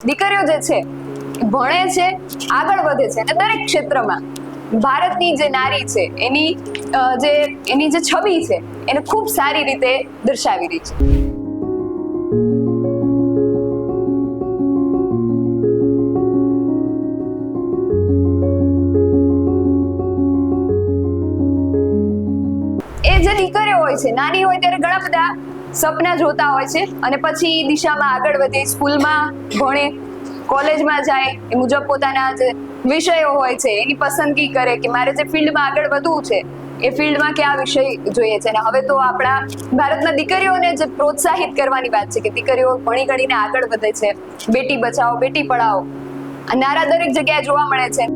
દીકરીઓ જે છે ભણે છે, આગળ વધે છે અને દરેક ક્ષેત્રમાં ભારતની જે નારી છે એની જે છબી છે એને ખૂબ સારી રીતે દર્શાવી રહી છે. એ જે દીકરીઓ હોય છે, નાની હોય ત્યારે ઘણા બધા સપના જોતા હોય છે અને પછી દિશામાં આગળ વધે, સ્કૂલમાં ભણે, કોલેજમાં જાય, એ મુજબ પોતાના જે વિષયો હોય છે એની પસંદગી કરે કે મારે જે ફિલ્ડમાં આગળ વધવું છે એ ફિલ્ડમાં કયા વિષય જોઈએ છે. અને હવે તો આપણા ભારતના દીકરીઓને જે પ્રોત્સાહિત કરવાની વાત છે કે દીકરીઓ ભણી ગણીને આગળ વધે છે, બેટી બચાવો બેટી પઢાઓ આ નારા દરેક જગ્યાએ જોવા મળે છે.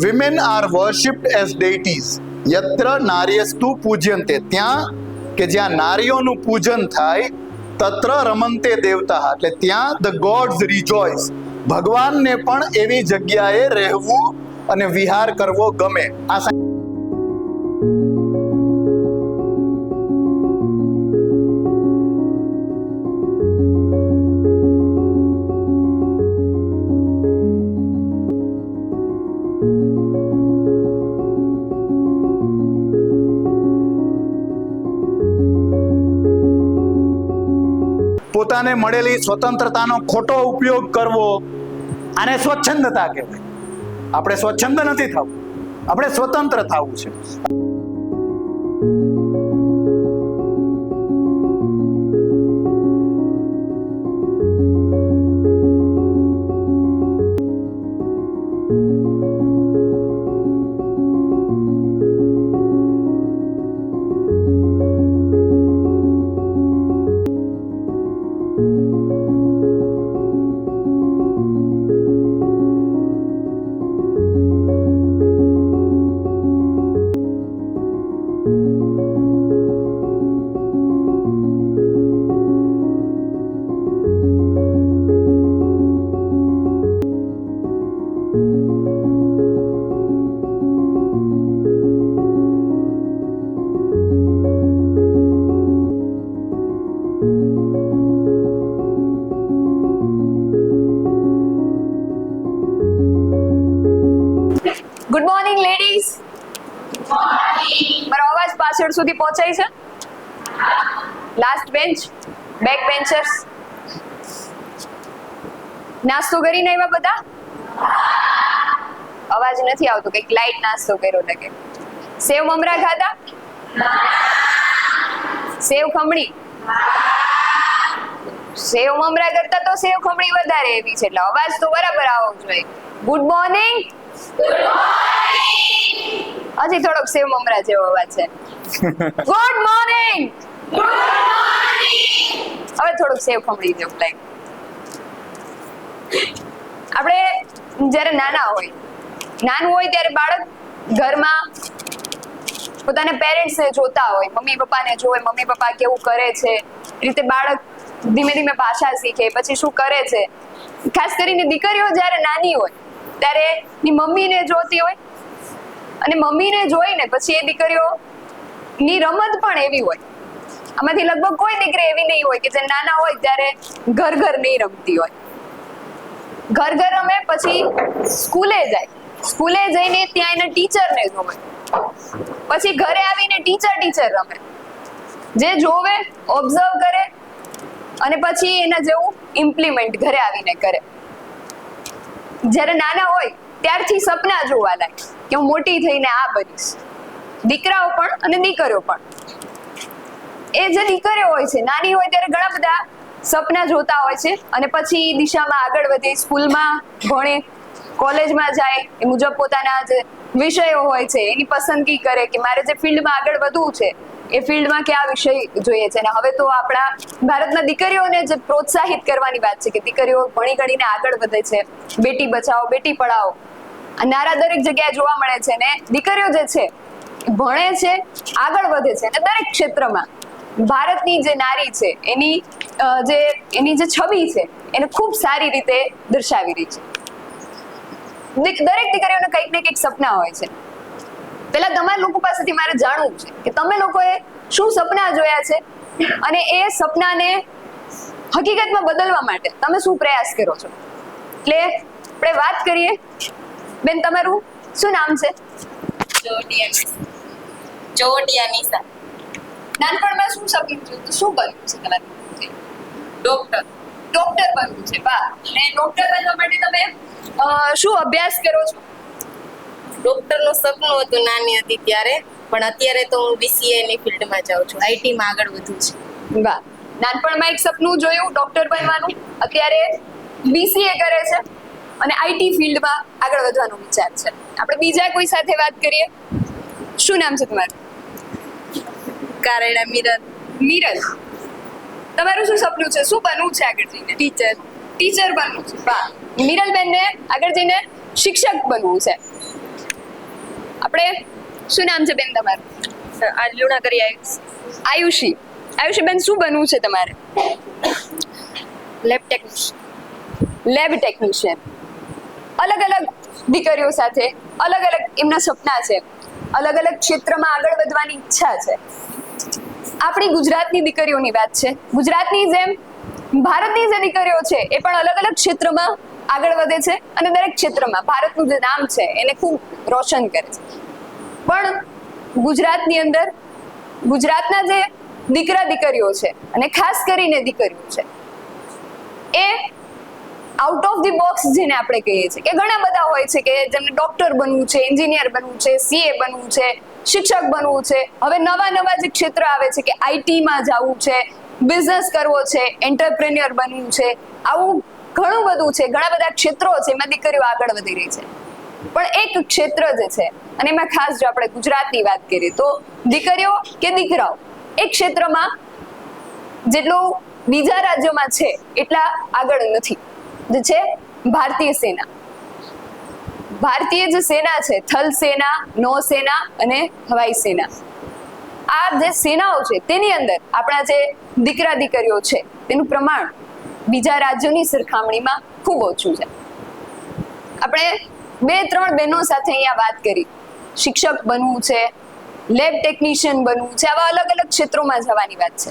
Women are worshipped as deities. યત્ર નાર્યસ્તુ પૂજ્યન્તે, ત્યાં કે જ્યાં નારીઓનું પૂજન થાય, તત્ર રમંતે દેવતા, એટલે ત્યાં ધ ગોડ્સ રિજોઇસ, ભગવાનને પણ એવી જગ્યાએ રહેવું અને વિહાર કરવો ગમે. આ પોતાને મળેલી સ્વતંત્રતાનો ખોટો ઉપયોગ કરવો, આને સ્વચ્છંદતા કહેવાય. આપણે સ્વચ્છંદ નથી થવું, આપણે સ્વતંત્ર થવું છે. Good morning ladies. મારો અવાજ પાછળ સુધી પહોંચાય છે? લાસ્ટ બેન્ચ, બેક બેન્ચર્સ, નાસ્તો કરીને આવ્યા બધા? અવાજ નથી આવતો, કઈક લાઈટ નાસ્તો કર્યો લાગે. સેવ મમરા ખાધા? સેવ ખમણી? સેવ મમરા કરતા તો સેવ ખમણી વધારે એવી છે, એટલે અવાજ તો બરાબર આવવો જોઈએ. Good morning. હજી થોડોક સેવ મમરા જેવો અવાજ છે. Good morning. હવે થોડુંક સેવ ખમણી જેવું લાગે. આપણે જ્યારે નાનું હોય ત્યારે બાળક ઘરમાં પોતાના પેરેન્ટ્સને જોતા હોય, મમ્મી પપ્પાને જોવે, મમ્મી પપ્પા કેવું કરે છે એ રીતે બાળક ધીમે ધીમે ભાષા શીખે, પછી શું કરે છે. ખાસ કરીને દીકરીઓ જ્યારે નાની હોય ત્યારે ની મમ્મીને જોતી હોય અને મમ્મીને જોઈને પછી એ દીકરીઓની રમત પણ એવી હોય. આમાંથી લગભગ કોઈ દીકરી એવી નહીં હોય કે જે નાના હોય ત્યારે ઘર નહીં રમતી હોય. ઘર રમે, પછી સ્કૂલે જઈને ત્યાં એના ટીચરને જોવે, પછી ઘરે આવીને ટીચર રમે, જે જોવે ઓબ્ઝર્વ કરે અને પછી એના જેવું ઇમ્પ્લિમેન્ટ ઘરે આવીને કરે. જ્યારે નાના હોય ત્યારથી સપના જોવા લાગે કે હું મોટી થઈને આ બનીશ. દીકરાઓ પણ અને દીકરીઓ પણ. એ જે દીકરીઓ હોય છે, નાની હોય ત્યારે ઘણા બધા સપના જોતા હોય છે અને પછી દિશામાં આગળ વધે, સ્કૂલમાં ભણે, કોલેજમાં જાય, એ મુજબ પોતાના જે વિષયો હોય છે એની પસંદગી કરે કે મારે જે ફિલ્ડમાં આગળ વધવું છે એ ફિલ્ડમાં કયા વિષય જોઈએ છે. અને હવે તો આપણા ભારતના દીકરીઓને જે પ્રોત્સાહિત કરવાની વાત છે કે દીકરીઓ ભણી ગણીને આગળ વધે છે, બેટી બચાવો બેટી પઢાઓ આ નારા દરેક જગ્યાએ જોવા મળે છે ને દીકરીઓ જે છે એ ભણે છે, આગળ વધે છે અને દરેક ક્ષેત્રમાં ભારતની જે નારી છે એની જે છબી છે એને ખૂબ સારી રીતે દર્શાવી રહી છે. દરેક દીકરીઓને કંઈક ને કંઈક સપના હોય છે. પહેલા તમારા લોકો પાસેથી મારે જાણવું છે કે તમે લોકોએ શું સપના જોયા છે અને એ સપનાને હકીકતમાં બદલવા માટે તમે શું પ્રયાસ કરો છો. એટલે આપણે વાત કરીએ. બેન, તમારું શું નામ છે? જોડિયાનીસા. નાનપણમાં શું સપનું જોયું હતું? શું બનવું છે તમારે? ડોક્ટર. ડોક્ટર બનવું છે. વાહ. અને ડોક્ટર બનવા માટે તમે શું અભ્યાસ કરો છો? ડોક્ટરનું સપનું હતું નાની હતી ત્યારે, પણ અત્યારે તો હું BCA ની ફિલ્ડમાં જાઉં છું, IT માં આગળ વધુ છે. વાહ. નાનપણમાં એક સપનું જોયું ડોક્ટર બનવાનું, અત્યારે BCA કરે છે અને IT ફિલ્ડમાં આગળ વધવાનો વિચાર છે. આપણે બીજા કોઈ સાથે વાત કરીએ. શું નામ છે તમારું? કારેડા મિરર. મિરલ, તમારું શું સપનું છે? શું બનવું છે આગળ જઈને? ટીચર. ટીચર બનવું છે. વાહ. મિરલબેનને આગળ જઈને શિક્ષક બનવું છે. આપણે શું નામ છે બેન તમારું? આ લુણા કરી આવીશ. આયુષી. આયુષી બેન, શું બનવું છે તમારે? Lab technician. Lab technician. અલગ અલગ દીકરીઓ સાથે અલગ અલગ એમના સપના છે, અલગ અલગ ક્ષેત્રમાં આગળ વધવાની ઈચ્છા છે. આપણી ગુજરાતની દીકરીઓની વાત છે. ગુજરાતની જેમ ભારતની જે દીકરીઓ છે એ પણ અલગ અલગ ક્ષેત્રમાં આગળ વધે છે અને દરેક ક્ષેત્રમાં ભારતનું જે નામ છે એને ખૂબ રોશન કરે છે. પણ ગુજરાતની અંદર ગુજરાતના જે દીકરીઓ છે અને ખાસ કરીને દીકરીઓ છે એ આઉટ ઓફ ધી બોક્સ જેને આપણે કહીએ છીએ કે ઘણા બધા હોય છે કે જેમને ડોક્ટર બનવું છે, એન્જિનિયર બનવું છે, CA બનવું છે, શિક્ષક બનવું છે. હવે નવા જે ક્ષેત્ર આવે છે કે IT માં જવું છે, બિઝનેસ કરવો છે, એન્ટરપ્રેન્યોર બનવું છે, આવું ઘણું બધું છે. ઘણા બધા ક્ષેત્રો છે એમાં દીકરીઓ આગળ વધી રહી છે. પણ એક ક્ષેત્ર જે છે અને એમાં ખાસ જો આપણે ગુજરાતની વાત કરીએ તો દીકરીઓ કે દીકરાઓ એક ક્ષેત્રમાં જેટલું બીજા રાજ્યોમાં છે એટલા આગળ નથી. જે છે ભારતીય સેના. ભારતીય જે સેના છે, થલ સેના, નૌસેના અને હવાઈ સેના, આ જે સેનાઓ છે તેની અંદર આપણા જે દીકરીઓ છે તેનું પ્રમાણ બીજા રાજ્યોની સરખામણીમાં ખૂબ ઓછું છે. આપણે 2-3 બહેનો સાથે અહીંયા વાત કરી. શિક્ષક બનવું છે, લેબ ટેકનિશિયન બનવું છે, આવા અલગ અલગ ક્ષેત્રોમાં જવાની વાત છે.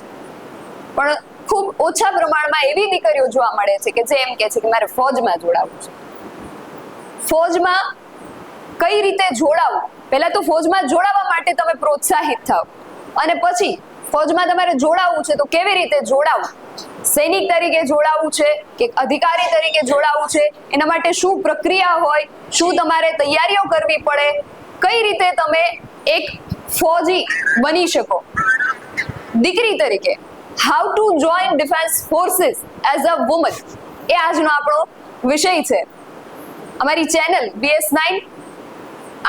પણ ખૂબ ઓછા પ્રમાણમાં એવી દીકરીઓ જોવા મળે છે કે જે એમ કહે છે કે મારે ફૌજમાં જોડાવવું છે. ફૌજમાં કઈ રીતે જોડાવું? પહેલા તો ફૌજમાં જોડાવા માટે તમે પ્રોત્સાહિત થાવ અને પછી ફૌજમાં તમારે જોડાવવું છે તો કેવી રીતે જોડાવું? સૈનિક તરીકે જોડાવવું છે કે અધિકારી તરીકે જોડાવવું છે? એના માટે શું પ્રક્રિયા હોય? શું તમારે તૈયારીઓ કરવી પડે? કઈ રીતે તમે એક ફૌજી બની શકો દીકરી તરીકે? How to join defence forces as a woman, એ આજનો આપણો વિષય છે. અમારી ચેનલ BS9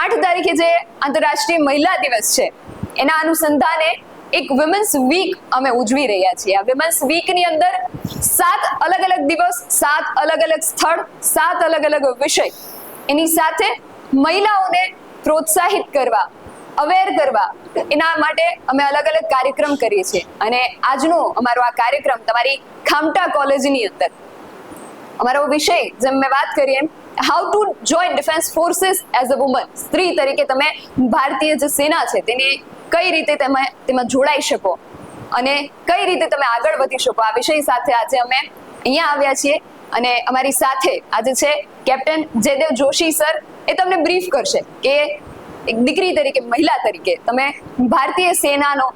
8 તારીખે જે આંતરરાષ્ટ્રીય મહિલા દિવસ છે એના અનુસંધાને એક વિમેન્સ વીક અમે ઉજવી રહ્યા છીએ. આ વિમેન્સ વીકની અંદર 7 અલગ અલગ દિવસ, 7 અલગ અલગ સ્થળ, 7 અલગ અલગ વિષય, એની સાથે મહિલાઓને પ્રોત્સાહિત કરવા, અવેર કરવા, એના માટે અમે અલગ અલગ કાર્યક્રમ કરીએ છીએ. અને આજનો અમારો આ કાર્યક્રમ તમારી ખામટા કોલેજની અંદર અમારો વિષય જેમ મેં વાત કરી એમ how to join defence forces as a woman, સ્ત્રી તરીકે તમે ભારતીય જે સેના છે તેની કઈ રીતે તમે તેમાં જોડાઈ શકો અને કઈ રીતે તમે આગળ વધી શકો, આ વિષય સાથે આજે અમે અહીંયા આવ્યા છીએ. અને અમારી સાથે આજે છે કેપ્ટન જયદેવ જોશી સર. એ તમને બ્રીફ કરશે કે એક દીકરી તરીકે, મહિલા તરીકે તમે ભારતીય સેનાનો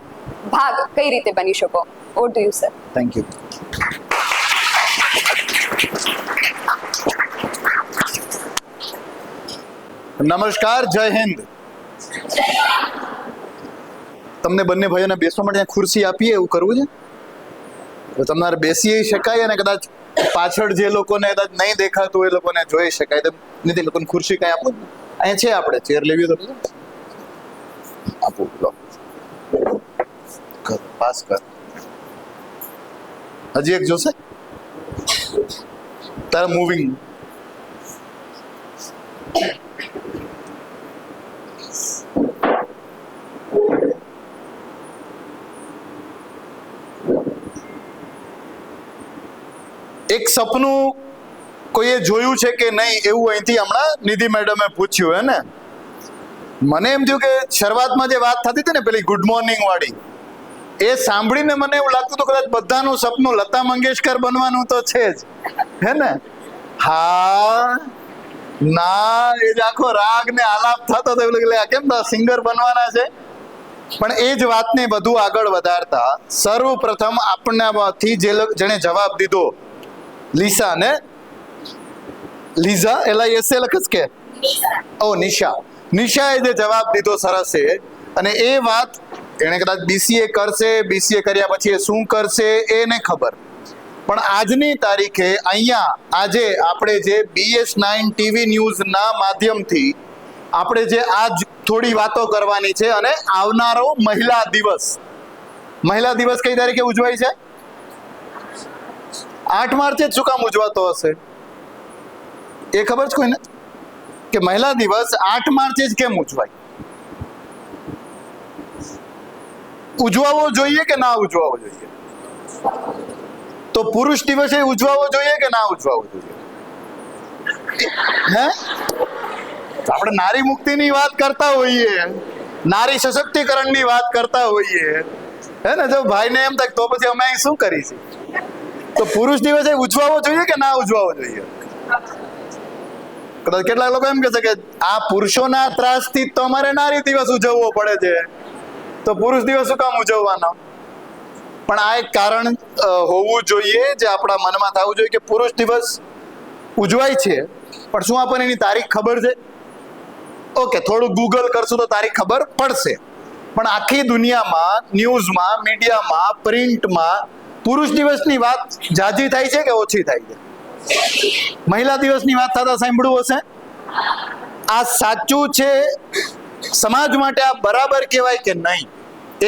ભાગ કઈ રીતે બની શકો. Over to you sir. Thank you. નમસ્કાર, જય હિન્દ. તમને બંને ભાઈઓને બેસવા માટે ખુરશી આપીએ એવું કરવું છે? તો તમારે બેસી શકાય અને કદાચ પાછળ જે લોકોને કદાચ નહીં દેખાતું એ લોકોને જોઈ શકાય. તો નથી લોકોને ખુરશી કઈ આપો. અહીંયા છે આપણે ચેર લેવી તો આપો. લો કર, પાસ કર. હજી એક જોશે તારા મૂવિંગ એક સપનું કોઈએ જોયું છે કે નહીં એવું અહીંથી હમણાં નિધિ મેડમે પૂછ્યું, હે ને? મને એમ થયું કે શરૂઆતમાં જે વાત થતી હતી ને પેલી ગુડ મોર્નિંગ વાળી, એ સાંભળીને મને એવું લાગતું હતું કદાચ બધાનું સપનું લતા મંગેશકર બનવાનું તો છે જ, હે ને? હા ના, એ જ આખો રાગ ને આલાપ થતો હતો એવું લાગે કેમ સિંગર બનવાના છે. પણ એ જ વાતને બધું આગળ વધારતા સર્વપ્રથમ આપણાથી જેણે જવાબ દીધો, લીસા ને લીઝા LISA લખસ કે નિશાએ જે જવાબ દીધો સરસ છે, અને એ વાત એને કદાચ BCA કરશે, BCA કર્યા પછી એ શું કરશે એને ખબર, પણ આજની તારીખે અહીંયા આજે આપણે જે BS9 TV ન્યૂઝના માધ્યમથી આપણે જે આજ થોડી વાતો કરવાની છે, અને આવનારો મહિલા દિવસ કઈ તારીખે ઉજવાય છે? 8 માર્ચે શું કામ ઉજવાતો હશે એ ખબર છે કોઈને? કે મહિલા દિવસ 8 માર્ચે જ કેમ ઉજવાય? ઉજવાવો જોઈએ કે ના ઉજવાવો જોઈએ? તો પુરુષ દિવસે ઉજવાવો જોઈએ કે ના ઉજવાવો જોઈએ? હે, આપણે નારી મુક્તિની વાત કરતા હોઈએ, નારી સશક્તિકરણની વાત કરતા હોઈએ, હે ને? જો ભાઈને એમ થાય તો પછી અમે અહીં શું કરીશું? તો પુરુષ દિવસે ઉજવાવો જોઈએ કે ના ઉજવાવો જોઈએ? કદાચ કેટલાક લોકો એમ કહે છે કે આ પુરુષોના ત્રાસથી તો અમારે નારી દિવસ ઉજવવો પડે છે, તો પુરુષ દિવસ શું કામ ઉજવવાનો? પણ આ એક કારણ હોવું જોઈએ જે આપણા મનમાં થવું જોઈએ કે પુરુષ દિવસ ઉજવાય છે, પણ શું આપણને એની તારીખ ખબર છે? ઓકે, થોડું ગૂગલ કરશું તો તારીખ ખબર પડશે, પણ આખી દુનિયામાં ન્યૂઝમાં, મીડિયામાં, પ્રિન્ટમાં પુરુષ દિવસની વાત જાજી થાય છે કે ઓછી થાય છે? મહિલા દિવસની વાત થતા સાંભળ્યું હશે? આ સાચું છે સમાજ માટે આ બરાબર કહેવાય કે નહીં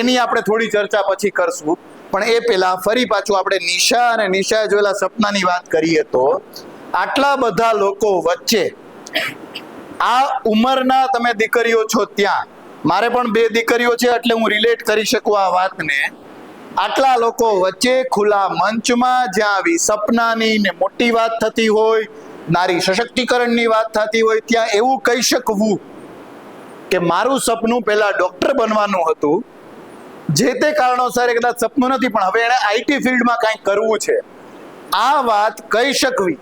એની આપણે થોડી ચર્ચા પછી કરશું, પણ એ પહેલા ફરી પાછું આપણે નિશા અને નિશાએ જોયેલા સપનાની વાત કરીએ તો આટલા બધા લોકો વચ્ચે આ ઉંમરના તમે દીકરીઓ છો, ત્યાં મારે પણ 2 દીકરીઓ છે એટલે હું રિલેટ કરી શકું આ વાતને. આટલા લોકો વચ્ચે ખુલ્લા મંચમાં જ્યાં આવી સપનાની ને મોટી વાત થતી હોય, નારી સશક્તિકરણની વાત થતી હોય, ત્યાં એવું કહી શકવું કે મારું સપનું પહેલા ડોક્ટર બનવાનું હતું, જે તે કારણોસર કદાચ સપનું નથી પણ હવે એને IT ફિલ્ડમાં કંઈક કરવું છે, આ વાત કહી શકવી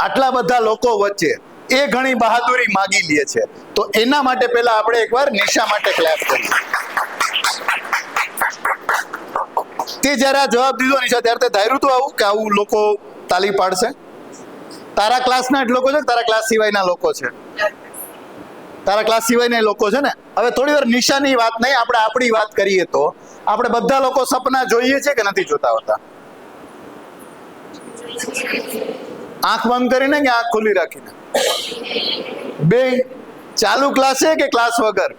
આટલા બધા લોકો વચ્ચે એ ઘણી બહાદુરી માગી લે છે. તો એના માટે પહેલા આપણે એકવાર નિશા માટે ક્લેપ કરીએ. તે જ્યારે આ જવાબ દીધો નિશા, ત્યારે તે ધાર્યું હતું આવું કે આવું લોકો તાલી પાડશે? તારા ક્લાસના જ લોકો છે, તારા ક્લાસ સિવાયના લોકો છે? તારા ક્લાસ સિવાયના લોકો છે ને? હવે થોડી વાર નિશાની વાત નહીં, આપણે આપણી વાત કરીએ તો આપણે બધા લોકો સપના જોઈએ છે કે નથી જોતા હોતા? આંખ બંધ કરીને કે આંખ ખુલ્લી રાખીને? બે ચાલુ ક્લાસ છે કે ક્લાસ વગર?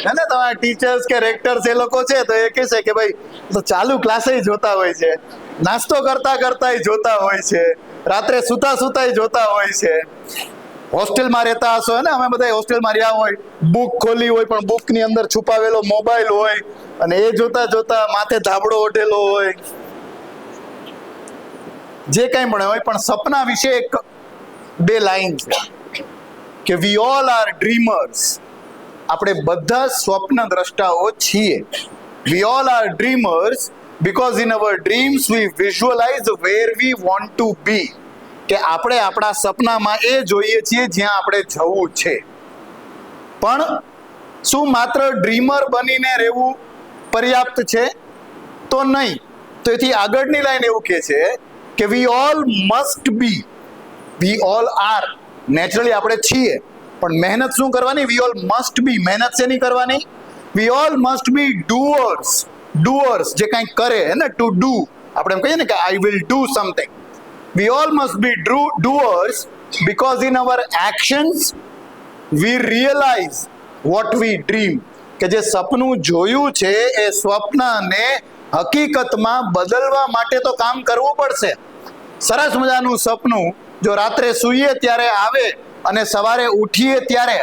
હે ને, તમારા ટીચર્સ કે રેક્ટર્સ એ લોકો છે તો એ કહેશે કે ભાઈ તો ચાલુ ક્લાસે જોતા હોય છે, નાસ્તો કરતા કરતા જોતા હોય છે, રાત્રે સુતા સુતા જોતા હોય છે. હોસ્ટેલમાં રહેતા હશો ને, અમે બધા હોસ્ટેલમાં રહ્યા હોય, બુક ખોલી હોય પણ બુકની અંદર છુપાવેલો મોબાઈલ હોય અને એ જોતા જોતા માથે ધાબળો ઓઢેલો હોય, જે કંઈ પણ હોય. પણ સપના વિશે એક 2 લાઈન છે કે વી ઓલ આર ડ્રીમર્સ. આપણે બધા સ્વપ્ન દ્રષ્ટાઓ છીએ. We all are dreamers because in our dreams we visualise where we want to be. કે આપણે આપણા સપનામાં એ જોઈએ છીએ જ્યાં આપણે જવું છે. પણ શું માત્ર ડ્રીમર બનીને રહેવું પર્યાપ્ત છે? તો નહીં. તો એથી આગળની લાઈન એવું કહે છે કે we all must be. We all are. Naturally આપણે છીએ, પણ મહેનત શું કરવાની? We all must be. મહેનત શેની કરવાની? We all must be doers. Doers જે કંઈક કરે ને, ટુ ડુ. આપણે એમ કહીએ ને કે I will do something. We all must be doers because in our actions we realize what we dream. કે જે સપનું જોયું છે એ સ્વપ્નને હકીકતમાં બદલવા માટે તો કામ કરવું પડશે. સરસ મજાનું સપનું જો રાત્રે સૂઈએ ત્યારે આવે અને સવારે ઉઠીએ ત્યારે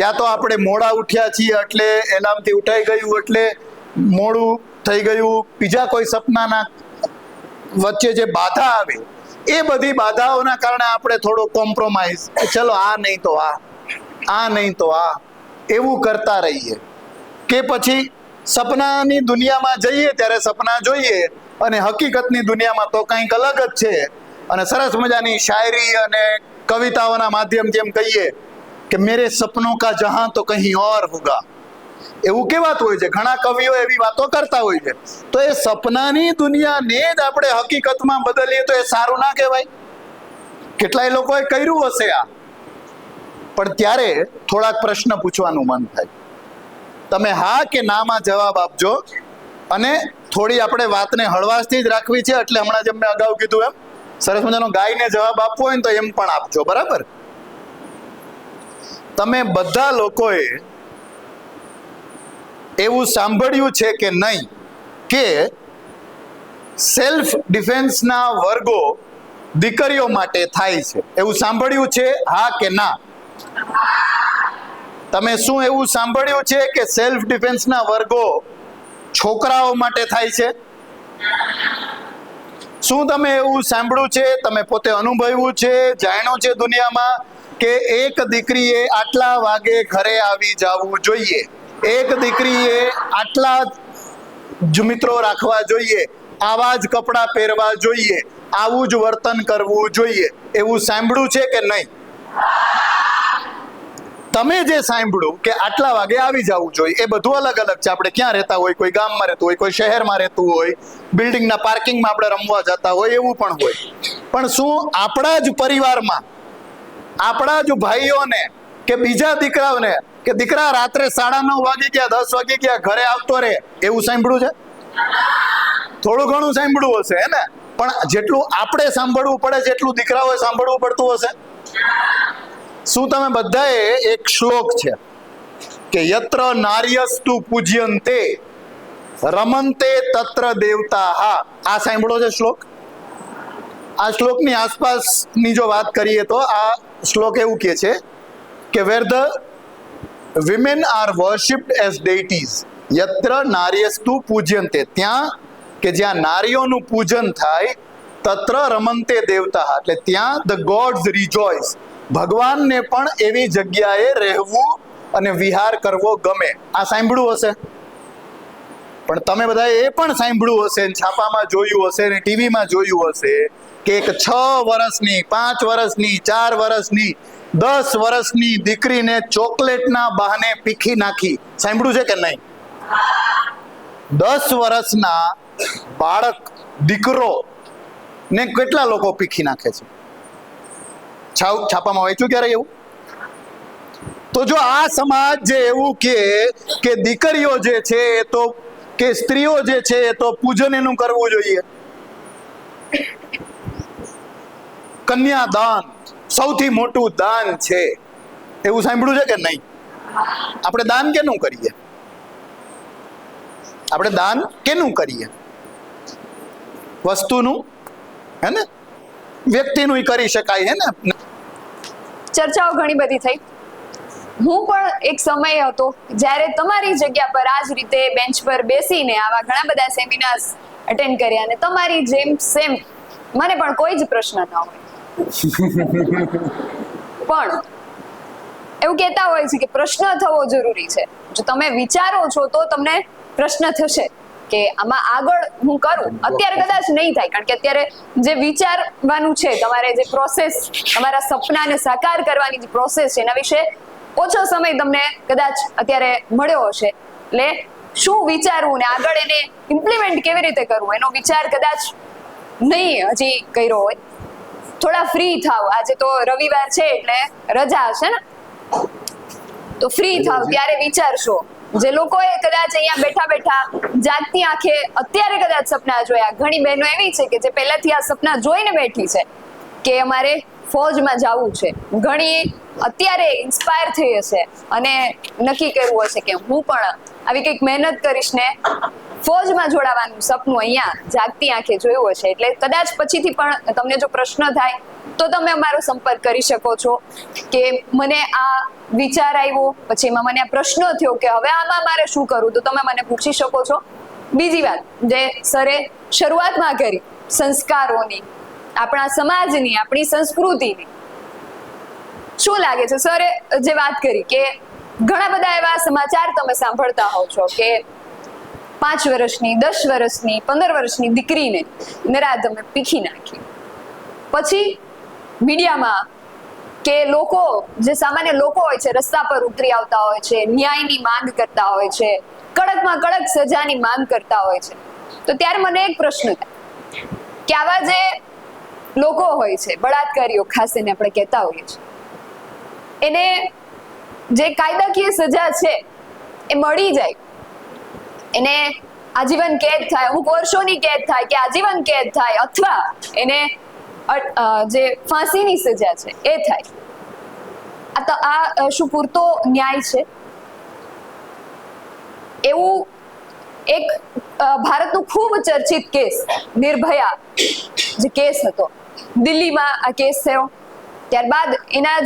યા તો આપણે મોડા ઉઠ્યા છીએ એટલે એલાર્મથી ઉઠાઈ ગયું એટલે મોડું થઈ ગયું, બીજા કોઈ સપનાના વચ્ચે જે બાધા આવે એ બધી બાધાઓના કારણે આપણે થોડો કોમ્પ્રોમાઇઝ, ચલો આ નહીં તો આ નહીં તો આ, એવું કરતા રહીએ. કે પછી સપનાની દુનિયામાં જઈએ ત્યારે સપના જોઈએ અને હકીકતની દુનિયામાં તો કંઈક અલગ જ છે. અને સરસ મજાની શાયરી અને કવિતાઓના માધ્યમથી એમ કહીએ કે મેરે સપનોं કા જહાં તો કहीं और હોગા, એવું કહેવાતું હોય છે. ઘણા કવિઓ એવી વાતો કરતા હોય છે. તો એ સપનાની દુનિયાને જ આપણે હકીકતમાં બદલીએ તો એ સારું ના કહેવાય? કેટલાય લોકોએ કર્યું હશે આ, પણ ત્યારે થોડાક પ્રશ્ન પૂછવાનું મન થાય. તમે હા કે નામાં જવાબ આપજો. અને થોડી આપણે વાતને હળવાશથી જ રાખવી છે, એટલે હમણાં જેમ મેં અગાઉ કીધું એમ સરસ મજાનો ગાયને જવાબ આપવો હોય ને તો એમ પણ આપજો, બરાબર? તમે બધા લોકોએ એવું સાંભળ્યું છે કે નહીં કે સેલ્ફ ડિફેન્સના વર્ગો દીકરીઓ માટે થાય છે? એવું સાંભળ્યું છે, હા કે ના? તમે શું એવું સાંભળ્યું છે કે સેલ્ફ ડિફેન્સના વર્ગો છોકરાઓ માટે થાય છે? શું તમે એવું સાંભળ્યું છે, તમે પોતે અનુભવ્યું છે, જાણ્યું છે દુનિયામાં કે એક દીકરીએ આટલા વાગે ઘરે આવી જવું જોઈએ, એક દીકરીએ આટલા જ મિત્રો રાખવા જોઈએ, આવા જ કપડાં પહેરવા જોઈએ, આવું જ વર્તન કરવું જોઈએ, એવું સાંભળ્યું છે કે નહીં? તમે જે સાંભળ્યું કે આટલા વાગે આવી જવું જોઈએ એ બધું અલગ અલગ છે. આપણે ક્યાં રહેતા હોય, કોઈ ગામમાં રહેતું હોય, કોઈ શહેરમાં રહેતું હોય, બિલ્ડિંગના પાર્કિંગમાં આપણે રમવા જતા હોય, એવું પણ હોય. પણ શું આપણા જ પરિવારમાં આપણા જ ભાઈઓને કે બીજા દીકરાઓને કે દીકરા રાત્રે 9:30 વાગી ગયા, 10 વાગી ગયા, ઘરે આવતો રહે, એવું સાંભળ્યું છે? થોડું ઘણું સાંભળ્યું હશે હે ને? પણ જેટલું આપણે સાંભળવું પડે જેટલું દીકરાઓએ સાંભળવું પડતું હશે? શું તમે બધાએ એક શ્લોક છે કે યત્ર નાર્યસ્તુ પૂજ્યન્તે રમંતે તત્ર દેવતા, આ સાંભળો છે શ્લોક? આ શ્લોકની આસપાસની જો વાત કરીએ તો આ શ્લોક એવું કહે છે કે વેર ધ વિમેન આર વર્શિપ્ડ એઝ ડેઇટીઝ યત્ર નાર્યસ્તુ પૂજ્યન્તે, ત્યાં કે જ્યાં નારીઓનું પૂજન થાય, તત્ર રમંતે દેવતા, એટલે ત્યાં ધ ગોડ્સ રિજોઇસ, ભગવાનને પણ એવી જગ્યાએ રહેવું અને વિહાર કરવો ગમે. આ સાંભળ્યું હશે? પણ તમે બધા એ પણ સાંભળ્યું હશે, છાપામાં જોયું હશે ને ટીવીમાં જોયું હશે કે એક 6 વર્ષની, 5 વર્ષની, 4 વર્ષની, 10 વર્ષની દીકરીને ચોકલેટના બહાને પીખી નાખી. સાંભળ્યું છે કે નહીં? 10 વર્ષના બાળક, દીકરો ને કેટલા લોકો પીખી નાખે છે? છાપામાં વાંચ્યું ક્યારે એવું? તો જો આ સમાજ જે એવું કે દીકરીઓ જે છે એ તો કે સ્ત્રીઓ જે છે એ તો પૂજન એનું કરવું જોઈએ, કન્યાદાન સૌથી મોટું દાન છે, એવું સાંભળ્યું છે કે નહીં? આપણે દાન કેનું કરીએ? આપણે દાન કેનું કરીએ? વસ્તુનું હે ને, વ્યક્તિનું કરી શકાય હે ને. ચર્ચાઓ ઘણી બધી થઈ. હું પણ એક સમય હતો જ્યારે તમારી જગ્યા પર આ જ રીતે બેન્ચ પર બેસીને આવા ઘણા બધા સેમિનાર્સ અટેન્ડ કર્યા અને તમારી જેમ સેમ મને પણ કોઈ જ પ્રશ્ન ન હોય. પણ એવું કહેતા હોય છે કે પ્રશ્ન થવો જરૂરી છે. જો તમે વિચારો છો તો તમને પ્રશ્ન થશે કે આમાં આગળ હું કરું. અત્યારે કદાચ નહીં થાય, કારણ કે અત્યારે જે વિચારવાનું છે, તમારે જે પ્રોસેસ, તમારા સપનાને સાકાર કરવાની જે પ્રોસેસ છે એના વિશે ઓછો સમય તમને કદાચ અત્યારે મળ્યો હશે. એટલે શું વિચારવું ને આગળ એને ઇમ્પ્લિમેન્ટ કેવી રીતે કરવું એનો વિચાર કદાચ નહીં હજી કર્યો હોય. થોડા ફ્રી થાવ. આજે તો રવિવાર છે એટલે રજા હશે ને, તો ફ્રી થાવ ત્યારે વિચારશો. જે લોકોએ કદાચ અહીંયા બેઠા બેઠા જાગતી આંખે અત્યારે કદાચ સપના જોયા, ઘણી બહેનો એવી છે કે જે પહેલાથી આ સપના જોઈને બેઠી છે કે અમારે ફૌજમાં જવું છે. ઘણી અત્યારે ઇન્સ્પાયર થઈ હશે અને નક્કી કર્યું હશે કે હું પણ આવી કંઈક મહેનત કરીશ ને ફૌજમાં જોડાવાનું સપનું અહીંયા જાગતી આંખે જોયું હશે. એટલે કદાચ પછીથી પણ તમને જો પ્રશ્ન થાય તો તમે અમારો સંપર્ક કરી શકો છો કે મને આ વિચાર આવ્યો, પછી એમાં મને આ પ્રશ્ન થયો કે હવે આમાં મારે શું કરવું, તો તમે મને પૂછી શકો છો. બીજી વાત જે સરે શરૂઆતમાં કરી સંસ્કારોની, આપણા સમાજની, આપણી સંસ્કૃતિની, શું લાગે છે સરે જે વાત કરી કે ઘણા બધા એવા સમાચાર તમે સાંભળતા હોવ છો કે 5 વર્ષની, 10 વર્ષની, 15 વર્ષની દીકરીને નરાધમે પીખી નાખી. પછી મીડિયામાં કે લોકો, જે સામાન્ય લોકો હોય છે, રસ્તા પર ઉતરી આવતા હોય છે, ન્યાયની માંગ કરતા હોય છે, કડકમાં કડક સજાની માંગ કરતા હોય છે. તો ત્યારે મને એક પ્રશ્ન થાય કે આવા જે લોકો હોય છે, બળાત્કારીઓ ખાસ એને આપણે કહેતા હોઈએ છીએ, એને જે કાયદાકીય સજા છે એ મળી જાય, એને આજીવન કેદ થાય, અમુક વર્ષોની કેદ થાય કે આજીવન કેદ થાય, અથવા એને જે ફાંસીની સજા છે એ થાય, આ શું પૂરતો ન્યાય છે? એવું એક ભારતનું ખૂબ ચર્ચિત કેસ નિર્ભયા જે કેસ હતો, દિલ્હીમાં આ કેસ થયો. ત્યારબાદ એના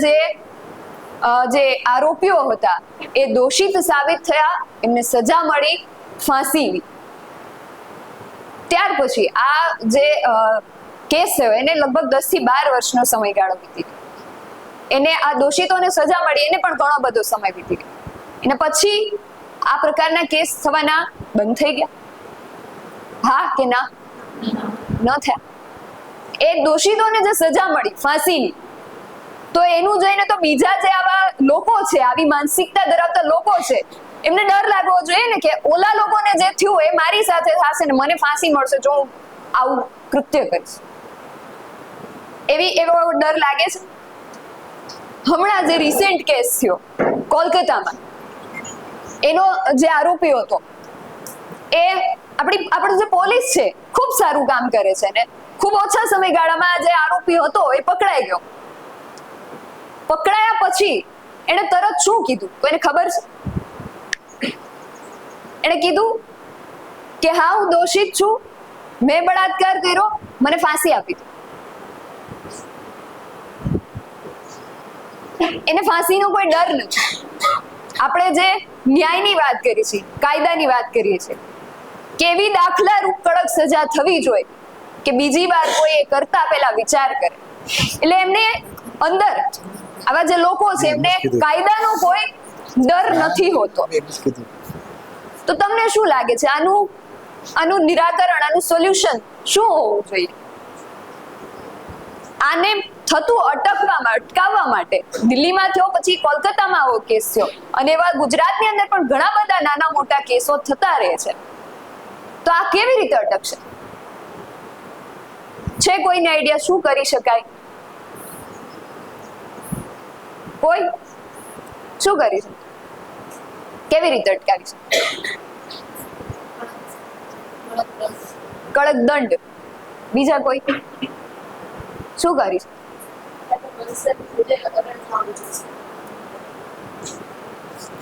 જે આરોપીઓ હતા એ દોષિત સાબિત થયા, એમને સજા મળી ફાંસીની. ત્યાર પછી આ જે કેસ થયો એને લગભગ 10 થી 12 વર્ષનો સમયગાળો વીતી ગયો. એને આ દોષિતોને સજા મળી, એને પણ ઘણો બધો સમય વીતી ગયો. એના પછી આ પ્રકારના કેસ થવાના બંધ થઈ ગયા? હા કે ના? ન થયા. એ દોષિતોને જે સજા મળી ફાંસીની, તો એનું જોઈને તો બીજા જે આવા લોકો છે, આવી માનસિકતા ધરાવતા લોકો છે, એમને ડર લાગવો જોઈએ ને કે ઓલા લોકોને જે થયું એ મારી સાથે થશે ને મને ફાંસી મળશે જો હું આવું કૃત્ય કરીશ. એવો ડર લાગે છે. હમણાં જે રિસેન્ટ કેસ થયો કોલકાતામાં, એનો જે આરોપી હતો એ આપણી જે પોલીસ છે ખૂબ સારું કામ કરે છે ને ખૂબ ઓછા સમયગાળામાં જે આરોપી હતો એ પકડાઈ ગયો. પકડાયા પછી એને તરત શું કીધું કોઈને ખબર છે? એને કીધું કે હા હું દોષિત છું, મેં બળાત્કાર કર્યો, મને ફાંસી આપી દો. એને ફાંસીનો કોઈ ડર નથી. આપણે જે ન્યાયની વાત કરી છે, કાયદાની વાત કરીએ છીએ કે એવી દાખલારૂપ કડક સજા થવી જોઈએ કે બીજી વાર કોઈ એ કરતા પહેલા વિચાર કરે. એટલે એમને અંદર આવા જે લોકો છે એમને કાયદાનો કોઈ ડર નથી હોતો. તો તમને શું લાગે છે આનું નિરાકરણ, આનું સોલ્યુશન શું હોવું જોઈએ? આને થતું અટકાવવા માટે દિલ્હીમાં થયો, પછી કોલકાતામાં આવો કેસ થયો, અને એવા ગુજરાતની અંદર પણ ઘણા બધા નાના મોટા કેસો થતા રહે છે. તો આ કેવી રીતે અટકશે? છે કોઈને આઈડિયા શું કરી શકાય? કોઈ શું કરી શકે? કેવી રીતે અટકાવી શકે? કડક દંડ. બીજા કોઈ શું કરી શકે?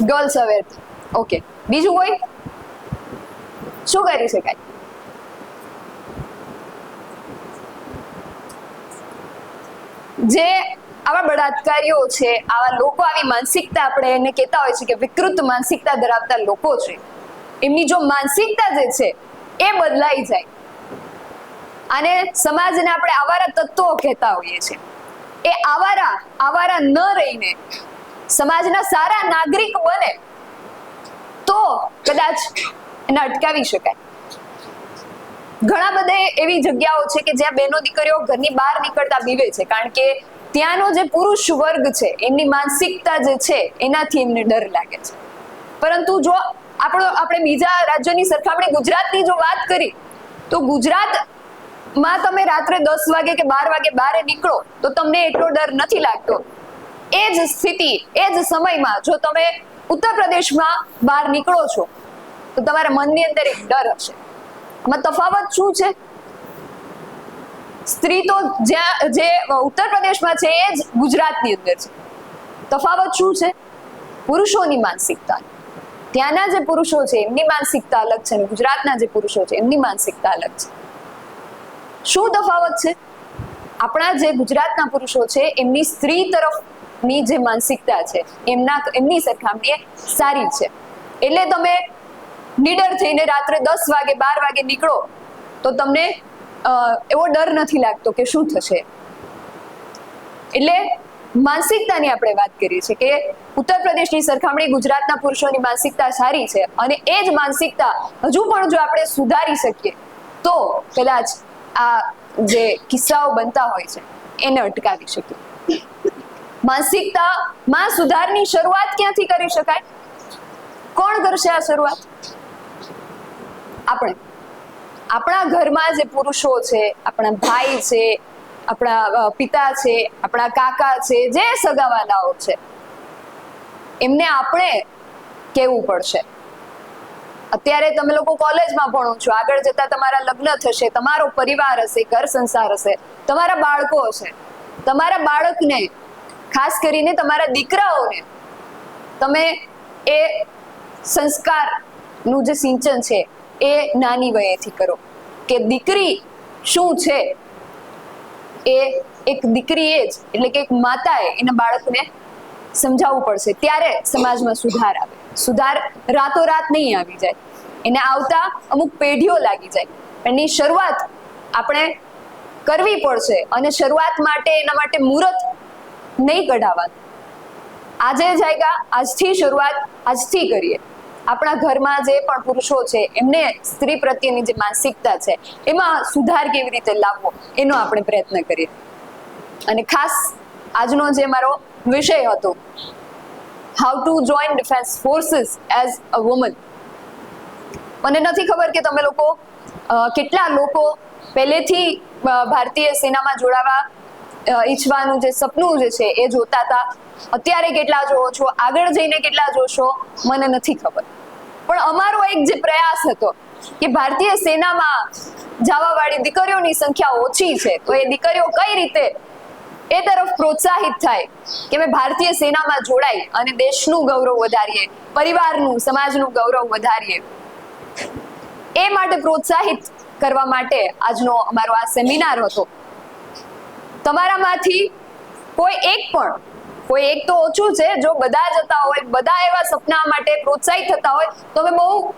Girls aware. ઓકે, બીજું કોઈ શું કરી શકાય? જે આવા બળાત્કારીઓ છે, આવા લોકો, આવી માનસિકતા, આપણે એને કહેતા હોય છે કે વિકૃત માનસિકતા ધરાવતા લોકો છે, એમની જો માનસિકતા જે છે એ બદલાઈ જાય, અને સમાજને આપણે આવારા તત્વો કહેતા હોઈએ છીએ, એ આવારા ન રહીને સમાજના સારા નાગરિક બને તો કદાચ એને અટકાવી શકાય. ઘણા બધા એવી જગ્યાઓ છે કે જ્યાં બહેનો દીકરીઓ ઘરની બહાર નીકળતા બીવે છે, કારણ કે ત્યાંનો જે પુરુષ વર્ગ છે એમની માનસિકતા જે છે એનાથી એમને ડર લાગે છે. પરંતુ જો આપણે બીજા રાજ્યોની સરખામણી ગુજરાતની જો વાત કરી, તો ગુજરાતમાં તમે રાત્રે 10 વાગે કે 12 વાગે બહાર નીકળો તો તમને એટલો ડર નથી લાગતો. એ જ સ્થિતિ, એ જ સમયમાં જો તમે ઉત્તર પ્રદેશમાં બહાર નીકળો છો તો તમારા મનની અંદર એક ડર હશે. આમાં તફાવત શું છે? સ્ત્રી તો જે ઉત્તર પ્રદેશમાં છે એ જ ગુજરાતની અંદર છે. તફાવત શું છે? પુરુષોની માનસિકતા. ત્યાંના જે પુરુષો છે એમની માનસિકતા અલગ છે, અને ગુજરાતના જે પુરુષો છે એમની માનસિકતા અલગ છે. શું તફાવત છે? આપણા જે ગુજરાતના પુરુષો છે એમની સ્ત્રી તરફની જે માનસિકતા છે એમની સરખામણીએ સારી છે. એટલે તમે નીડર થઈને રાત્રે 10 વાગે 12 વાગે નીકળો તો તમને એવો ડર નથી લાગતો કે શું થશે. એટલે માનસિકતાની આપણે વાત કરીએ છીએ કે ઉત્તર પ્રદેશની સરખામણી ગુજરાતના પુરુષોની માનસિકતા સારી છે અને એ જ માનસિકતા હજુ પણ જો આપણે સુધારી શકીએ તો કદાચ આ જે કિસ્સાઓ બનતા હોય છે એને અટકાવી શકીએ. માનસિકતામાં સુધારની શરૂઆત ક્યાંથી કરી શકાય? કોણ કરશે આ શરૂઆત? આપણે. આપણા ઘરમાં જે પુરુષો છે, આપણા ભાઈ છે, આપણા પિતા છે, આપણા કાકા છે, જે સગાવાલાઓ છે, એમને આપણે કહેવું પડશે. અત્યારે તમે લોકો કોલેજમાં ભણો છો, આગળ જતા તમારા લગ્ન થશે, તમારો પરિવાર હશે, ઘર સંસાર હશે, તમારા બાળકો હશે. તમારા બાળકને, ખાસ કરીને તમારા દીકરાઓને તમે એ સંસ્કારનું જે સિંચન છે એ નાની વયેથી કરો કે દીકરી શું છે. એ એક દીકરી એ જ એટલે કે એક માતાએ એના બાળકને સમજાવવું પડશે, ત્યારે સમાજમાં સુધાર આવે. સુધાર રાતોરાત નહીં આવી જાય, એને આવતા અમુક પેઢીઓ લાગી જાય. એની શરૂઆત આપણે કરવી પડશે અને શરૂઆત માટે એના માટે મુહૂર્ત નહીં કઢાવવાનું. આજે જાયગા, આજથી શરૂઆત આજથી કરીએ. આપણા ઘરમાં જે પણ પુરુષો છે એમને સ્ત્રી પ્રત્યેની જે માનસિકતા છે એમાં સુધાર કેવી રીતે લાવવો એનો આપણે પ્રયત્ન કરીએ. અને ખાસ આજનો જે મારો વિષય હતો, how to join defence forces as a woman. મને નથી ખબર કે તમે લોકો કેટલા લોકો પહેલેથી ભારતીય સેનામાં જોડાવા ઈચ્છવાનું જે સપનું જે છે એ જોતા હતા. અત્યારે કેટલા જોવો છો, આગળ જઈને કેટલા જોશો, મને નથી ખબર. પણ અમારો એક જે પ્રયાસ હતો કે ભારતીય સેનામાં જવા વાળી દીકરીઓની સંખ્યા ઓછી છે, તો એ દીકરીઓ કઈ રીતે એ તરફ પ્રોત્સાહિત થાય કે મેં ભારતીય સેનામાં જોડાઈ અને દેશનું ગૌરવ વધારીએ, પરિવારનું, સમાજનું ગૌરવ વધારીએ. એ માટે પ્રોત્સાહિત કરવા માટે આજનો અમારો આ સેમિનાર હતો. તમારામાંથી કોઈ એક તો ઓછું છે, જો બધા જતા હોય, બધા એવા સપના માટે પ્રોત્સાહિત થતા હોય તો અમે બહુ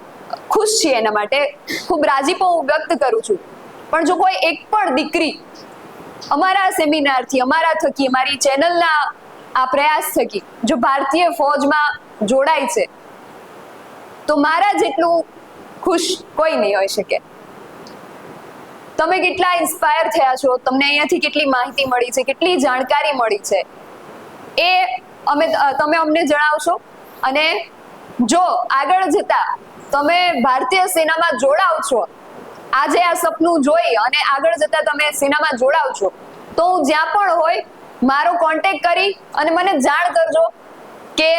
ખુશ છીએ. એના માટે ખૂબ રાજીપો હું વ્યક્ત કરું છું. પણ જો કોઈ એક પણ દીકરી અમારા સેમિનારથી, અમારા થકી, અમારી ચેનલના આ પ્રયાસ થકી જો ભારતીય ફૌજમાં જોડાય છે તો મારા જેટલું ખુશ કોઈ નહીં હોઈ શકે. તમે કેટલા ઇન્સ્પાયર થયા છો, તમને અહીંયાથી કેટલી માહિતી મળી છે, કેટલી જાણકારી મળી છે, એ તમે અમને જણાવશો. અને જો આગળ જતા તમે ભારતીય સેનામાં જોડાવ છો, આજે આ સપનું જોઈ અને આગળ જતા તમે સેનામાં જોડાવ છો, તો હું જ્યાં પણ હોય મારો કોન્ટેક્ટ કરી અને મને જાણ કરજો કે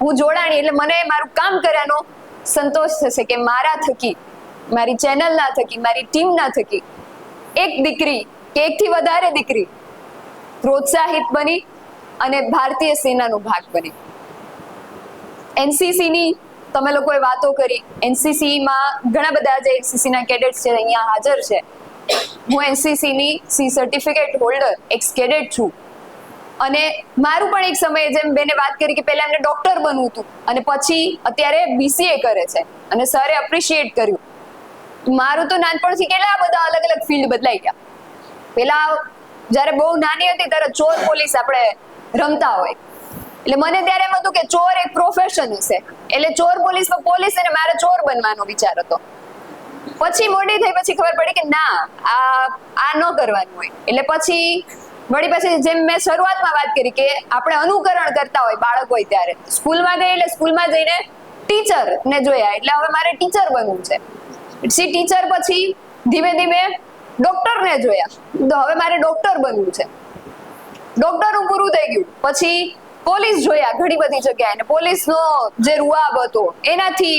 હું જોડાણી. એટલે મને મારું કામ કર્યાનો સંતોષ થશે કે મારા થકી, મારી ચેનલના થકી, મારી ટીમના થકી એક દીકરી કે એકથી વધારે દીકરી પ્રોત્સાહિત બની અને ભારતીય સેનાનો ભાગ બની. એનસીસીની તમે લોકોએ વાતો કરી. એનસીસીમાં ઘણા બધા જે એનસીસીના કેડેટ્સ છે અહીંયા હાજર છે. હું એનસીસીની C certificate holder ex cadet છું. અને મારું પણ એક સમયે જેમ બેને વાત કરી કે પહેલા એમને ડોક્ટર બનવું હતું અને પછી અત્યારે બીસીએ કરે છે અને સરે એપ્રિશિએટ કર્યું. મારું તો નાનપણથી કેટલા બધા અલગ અલગ ફિલ્ડ બદલાઈ ગયા. પેલા જ્યારે બહુ નાની હતી ત્યારે ચોર પોલીસ આપણે રમતા હોય, એટલે મને ત્યારે એમ હતું કે ચોર એક પ્રોફેશન હશે, એટલે ચોર પોલીસમાં પોલીસ અને મારે ચોર બનવાનો વિચાર હતો. પછી મોટી થઈ પછી ખબર પડી કે ના, આ ન કરવાનું હોય. એટલે પછી જેમ મેં શરૂઆતમાં વાત કરી કે આપણે અનુકરણ કરતા હોય બાળક હોય ત્યારે, સ્કૂલમાં ગઈ એટલે સ્કૂલમાં જઈને ટીચર ને જોયા, એટલે હવે મારે ટીચર બનવું છે. પછી ટીચર પછી ધીમે ધીમે ડોક્ટરને જોયા, તો હવે મારે ડોક્ટર બનવું છે. ડોક્ટરનું પૂરું થઈ ગયું પછી પોલીસ જોયા ઘણી બધી જગ્યાએ, અને પોલીસનો જે રૂઆબ હતો એનાથી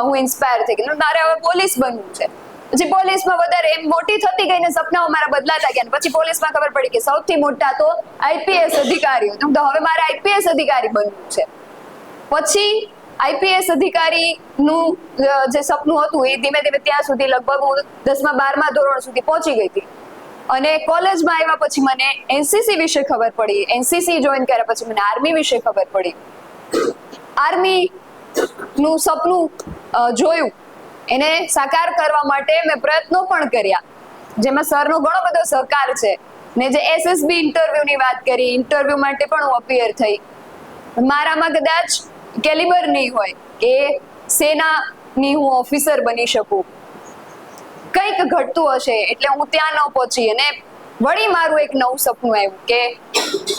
હું ઇન્સ્પાયર થઈ ગઈ, મારે હવે પોલીસ બનવું છે. પછી પોલીસમાં વધારે એમ મોટી થતી ગઈ ને સપનાઓ મારા બદલાતા ગયા. પછી પોલીસમાં ખબર પડી કે સૌથી મોટા તો આઈપીએસ અધિકારી, તો હવે મારે આઈપીએસ અધિકારી બનવું છે. પછી આઈપીએસ અધિકારીનું જે સપનું હતું એ ધીમે ધીમે ત્યાં સુધી લગભગ હું 10મા 12મા ધોરણ સુધી પહોંચી ગઈ હતી. અને કોલેજમાં આવ્યા પછી મને એનસીસી વિશે ખબર પડી, એનસીસી જોઈન કર્યા પછી મને આર્મી વિશે ખબર પડી. આર્મી નું સપનું જોયું, એને સાકાર કરવા માટે મેં પ્રયત્નો પણ કર્યા, જેમાં સરનો ઘણો બધો સહકાર છે. ને જે એસએસબી ઇન્ટરવ્યુની વાત કરી, ઇન્ટરવ્યુ માટે પણ હું અપિયર થઈ. મારામાં કદાચ કેલિબર નહીં હોય કે સેનાની હું ઓફિસર બની શકું, કંઈક ઘટતું હશે એટલે હું ત્યાં ન પહોંચી. અને વળી મારું એક નવું સપનું આવ્યું કે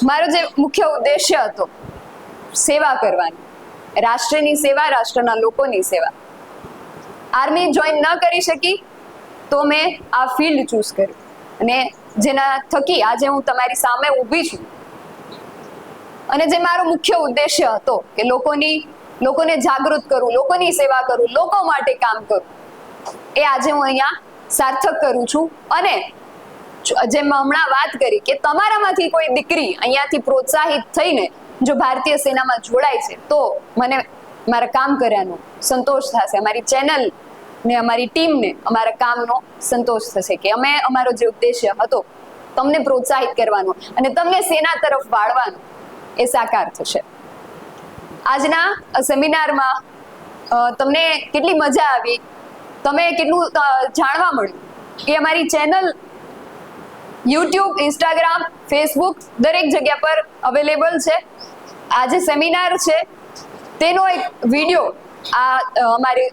મારો જે મુખ્ય ઉદ્દેશ્ય હતો સેવા કરવાની, રાષ્ટ્રની સેવા, રાષ્ટ્રના લોકોની સેવા. આર્મી જોઈન ન કરી શકી તો મેં આ ફિલ્ડ ચૂઝ કર્યું, અને જેના થકી આજે હું તમારી સામે ઊભી છું. અને જે મારો મુખ્ય ઉદ્દેશ્ય હતો કે લોકોને જાગૃત કરું, લોકોની સેવા કરું, લોકો માટે કામ કરું, એ આજે હું અહીંયા સાર્થક કરું છું. અને જેમ હમણાં વાત કરી કે તમારામાંથી કોઈ દીકરી અહીંયાથી પ્રોત્સાહિત થઈને જો ભારતીય સેનામાં જોડાય છે તો મને મારા કામ કર્યાનો સંતોષ થશે, અમારી ચેનલ ને અમારી ટીમને અમારા કામનો સંતોષ થશે કે અમે અમારો જે ઉદ્દેશ્ય હતો તમને પ્રોત્સાહિત કરવાનો અને તમને સેના તરફ વાળવાનો એ સાકાર થશે. આજના સેમિનારમાં તમને કેટલી મજા આવી, તમે કેટલું જાણવા મળ્યું, એ અમારી ચેનલ યુટ્યુબ, ઇન્સ્ટાગ્રામ, ફેસબુક દરેક જગ્યા પર અવેલેબલ છે. આ જે સેમિનાર છે તેનો એક વિડીયો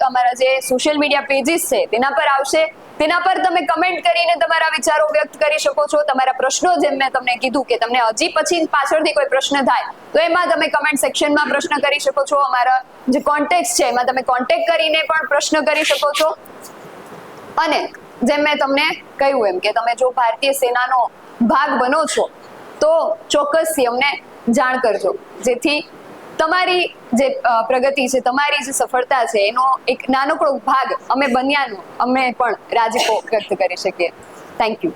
અમારા જે સોશિયલ મીડિયા પેજીસ છે તેના પર આવશે. તેના પર તમે કમેન્ટ કરીને તમારા વિચારો વ્યક્ત કરી શકો છો. તમારા પ્રશ્નો, જેમ મેં તમને કીધું કે તમને હજી પછી પાછળથી કોઈ પ્રશ્ન થાય તો એમાં તમે કમેન્ટ સેક્શનમાં પ્રશ્ન કરી શકો છો. અમારા જે કોન્ટેક્ટ છે એમાં તમે કોન્ટેક્ટ કરીને પણ પ્રશ્ન કરી શકો છો. અને જેમ મેં તમને કહ્યું એમ કે તમે જો ભારતીય સેનાનો ભાગ બનો છો તો ચોક્કસથી અમને જાણ કરજો, જેથી તમારી જે પ્રગતિ છે, તમારી જે સફળતા છે એનો એક નાનકડો ભાગ અમે બન્યાનો અમે પણ રાજીપો વ્યક્ત કરી શકીએ. Thank you.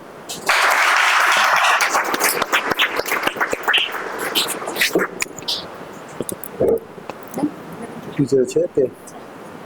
ટીચર છે તે